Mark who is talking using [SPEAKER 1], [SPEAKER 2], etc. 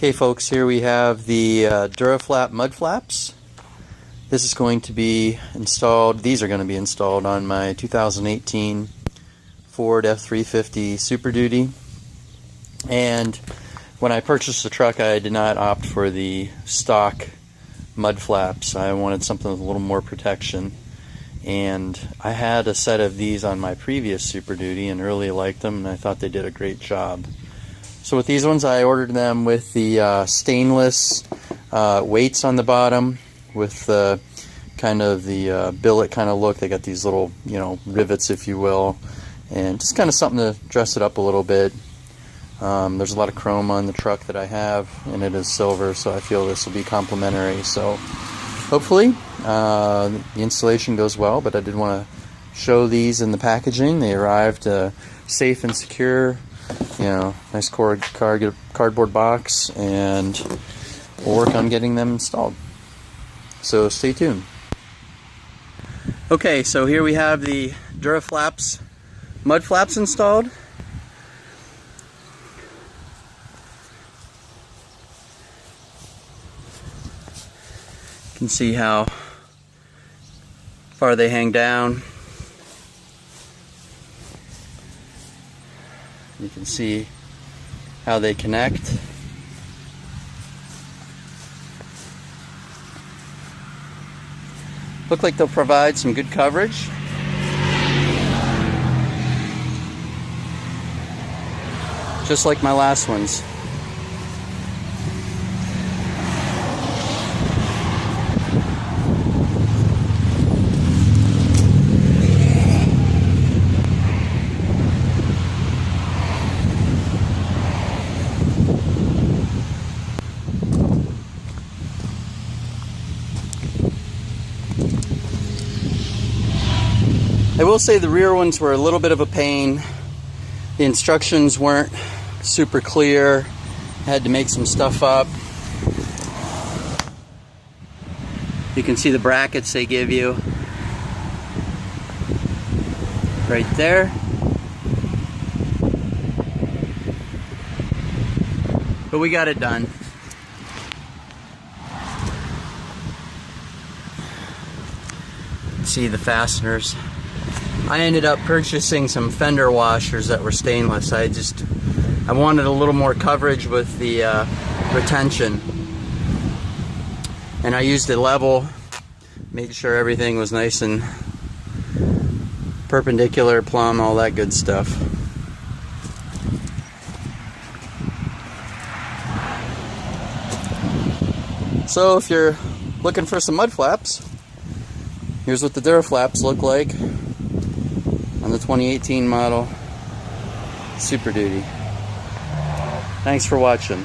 [SPEAKER 1] Okay folks, here we have the Duraflap Mud Flaps. This is going to be installed, these are going to be installed on my 2018 Ford F350 Superduty. And when I purchased the truck, I did not opt for the stock mud flaps. I wanted something with a little more protection. And I had a set of these on my previous Superduty and really liked them, and I thought they did a great job. So with these ones, I ordered them with the stainless weights on the bottom, with kind of the billet kind of look. They got these little, rivets, if you will, and just kind of something to dress it up a little bit. There's a lot of chrome on the truck that I have, and it is silver, so I feel this will be complimentary. So hopefully the installation goes well, but I did want to show these in the packaging. They arrived safe and secure. Nice cardboard box, and we'll work on getting them installed. So stay tuned. Okay, so here we have the Duraflaps Mud Flaps installed. You can see how far they hang down. You can see how they connect. Look like they'll provide some good coverage. Just like my last ones. I will say the rear ones were a little bit of a pain. The instructions weren't super clear. I had to make some stuff up. You can see the brackets they give you right there. But we got it done. See the fasteners. I ended up purchasing some fender washers that were stainless. I wanted a little more coverage with the retention. And I used a level, made sure everything was nice and perpendicular, plumb, all that good stuff. So if you're looking for some mud flaps, here's what the Duraflaps look like on the 2018 model Superduty. Thanks for watching.